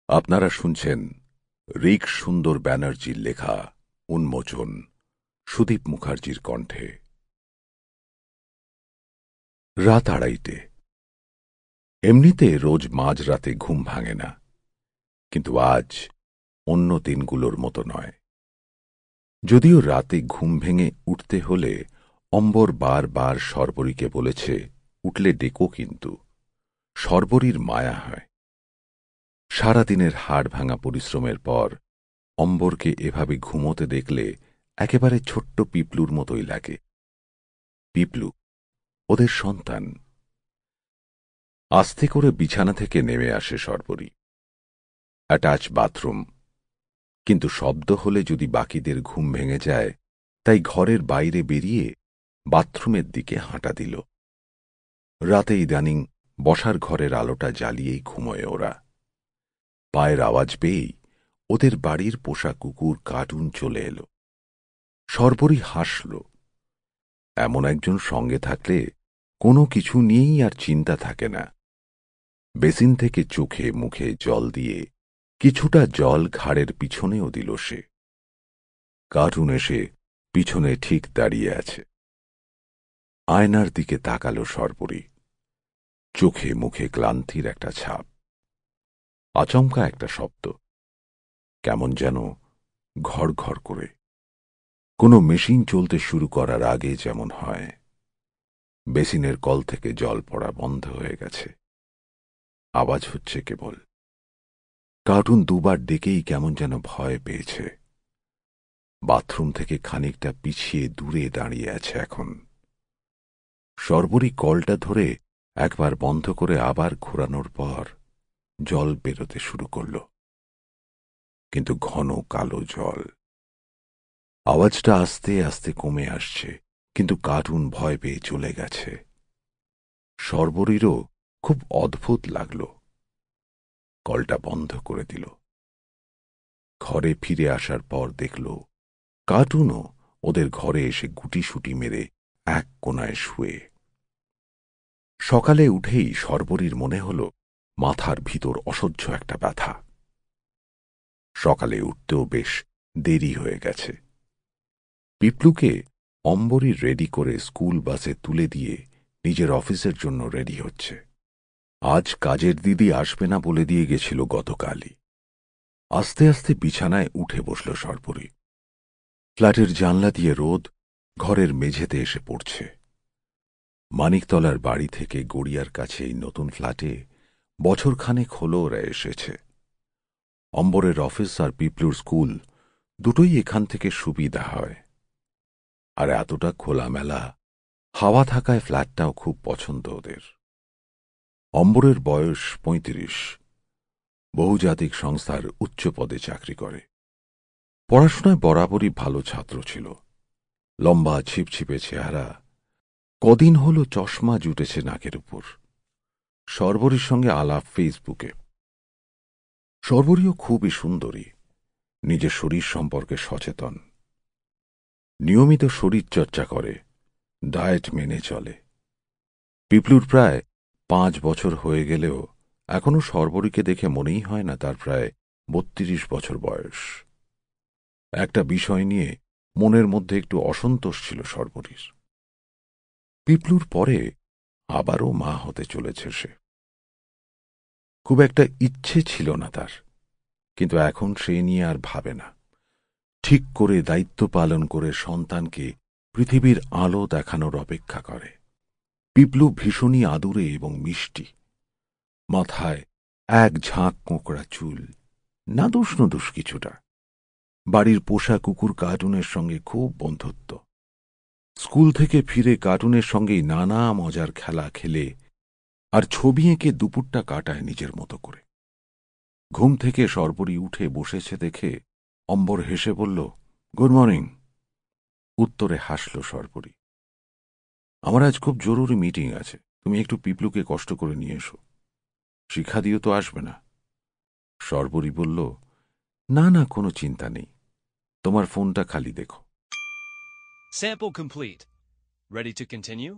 আপনারা শুনছেন রিক সুন্দর ব্যানার্জির লেখা উন্মোচন সুদীপ মুখার্জির কণ্ঠে। রাত 2:30। এমনিতে রোজ মাঝরাতে ঘুম ভাঙে না, কিন্তু আজ অন্য দিনগুলোর মতো নয়। যদিও রাতে ঘুম ভেঙে উঠতে হলে অম্বর বার সর্বরীকে বলেছে উঠলে ডেকো, কিন্তু সর্বরীর মায়া হয়। সারাদিনের হাড় ভাঙা পরিশ্রমের পর অম্বরকে এভাবে ঘুমোতে দেখলে একেবারে ছোট্ট পিপলুর মতোই লাগে। পিপলু ওদের সন্তান। আস্তে করে বিছানা থেকে নেমে আসে সর্বরী। অ্যাটাচ বাথরুম, কিন্তু শব্দ হলে যদি বাকিদের ঘুম ভেঙে যায়, তাই ঘরের বাইরে বেরিয়ে বাথরুমের দিকে হাঁটা দিল। রাতে ইদানিং বসার ঘরের আলোটা জ্বালিয়েই ঘুমোয় ওরা। পায়ের আওয়াজ পেয়েই ওদের বাড়ির পোষা কুকুর কার্টুন চলে এলো। সর্বরী হাসল। এমন একজন সঙ্গে থাকলে কোনো কিছু নিয়েই আর চিন্তা থাকে না। বেসিন থেকে চোখে মুখে জল দিয়ে কিছুটা জল ঘাড়ের পিছনেও দিল সে। কার্টুন এসে পিছনে ঠিক দাঁড়িয়ে আছে। আয়নার দিকে তাকালো সর্বরী। চোখে মুখে ক্লান্তির একটা ছাপ। আচমকা একটা শব্দ, কেমন যেন ঘড় ঘড় করে, কোনো মেশিন চলতে শুরু করার আগে যেমন হয়। বেসিনের কল থেকে জল পড়া বন্ধ হয়ে গেছে। আওয়াজ হচ্ছে কেবল। কার্টুন দুবার ডেকেই কেমন যেন ভয় পেয়েছে। বাথরুম থেকে খানিকটা পিছিয়ে দূরে দাঁড়িয়ে আছে এখন। সর্বরী কলটা ধরে একবার বন্ধ করে আবার ঘোরানোর পর জল বেরোতে শুরু করল, কিন্তু ঘন কালো জল। আওয়াজটা আস্তে আস্তে কমে আসছে, কিন্তু কার্টুন ভয় পেয়ে চলে গেছে। সর্বরীরও খুব অদ্ভুত লাগল। কলটা বন্ধ করে দিল। ঘরে ফিরে আসার পর দেখল কার্টুনও ওদের ঘরে এসে গুটিসুটি মেরে এক কোনায় শুয়ে। সকালে উঠেই সর্বরীর মনে হল মাথার ভিতর অসহ্য একটা ব্যথা। সকালে উঠতেও বেশ দেরি হয়ে গেছে। পিপলুকে অম্বরী রেডি করে স্কুল বাসে তুলে দিয়ে নিজের অফিসের জন্য রেডি হচ্ছে। আজ কাজের দিদি আসবে না বলে দিয়ে গেছিল গতকালই। আস্তে আস্তে বিছানায় উঠে বসল সর্বরী। ফ্ল্যাটের জানলা দিয়ে রোদ ঘরের মেঝেতে এসে পড়ছে। মানিকতলার বাড়ি থেকে গড়িয়ার কাছে এই নতুন ফ্ল্যাটে বছরখানেক হল ওরা এসেছে। অম্বরের অফিস আর পিপলুর স্কুল দুটোই এখান থেকে সুবিধা হয়। আর এতটা খোলামেলা হাওয়া থাকায় ফ্ল্যাটটাও খুব পছন্দ ওদের। অম্বরের বয়স 35। বহুজাতিক সংস্থার উচ্চ পদে চাকরি করে। পড়াশোনায় বরাবরই ভালো ছাত্র ছিল। লম্বা ছিপছিপে চেহারা, কদিন হল চশমা জুটেছে নাকের উপর। সর্বরীর সঙ্গে আলাপ ফেসবুকে। সর্বরীও খুবই সুন্দরী, নিজের শরীর সম্পর্কে সচেতন, নিয়মিত শরীরচর্চা করে, ডায়েট মেনে চলে। পিপলুর প্রায় 5 বছর হয়ে গেলেও এখনো সর্বরীকে দেখে মনেই হয় না তার প্রায় 32 বছর বয়স। একটা বিষয় নিয়ে মনের মধ্যে একটু অসন্তোষ ছিল সর্বরীর। পিপলুর পরে আবারও মা হতে চলেছে সে। খুব একটা ইচ্ছে ছিল না তার, কিন্তু এখন সে নিয়ে আর ভাবে না। ঠিক করে দায়িত্ব পালন করে সন্তানকে পৃথিবীর আলো দেখানোর অপেক্ষা করে। পিপলু ভীষণই আদুরে এবং মিষ্টি। মাথায় এক ঝাঁক কোঁকড়া চুল, নাদুস নুদুস কিছুটা। বাড়ির পোষা কুকুর কার্টুনের সঙ্গে খুব বন্ধুত্ব। স্কুল থেকে ফিরে কার্টুনের সঙ্গেই নানা মজার খেলা খেলে আর ছবি এঁকে দুপুরটা কাটায় নিজের মতো করে। ঘুম থেকে সর্বরী উঠে বসেছে দেখে অম্বর হেসে বলল, গুড মর্নিং। উত্তরে হাসল সর্বরী। আমার আজ খুব জরুরি মিটিং আছে, তুমি একটু পিপলুকে কষ্ট করে নিয়ে এসো। শিক্ষা দিয়েও তো আসবে না। সর্বরী বলল, না না, কোনো চিন্তা নেই, তোমার ফোনটা খালি দেখো। Sample complete. Ready to continue?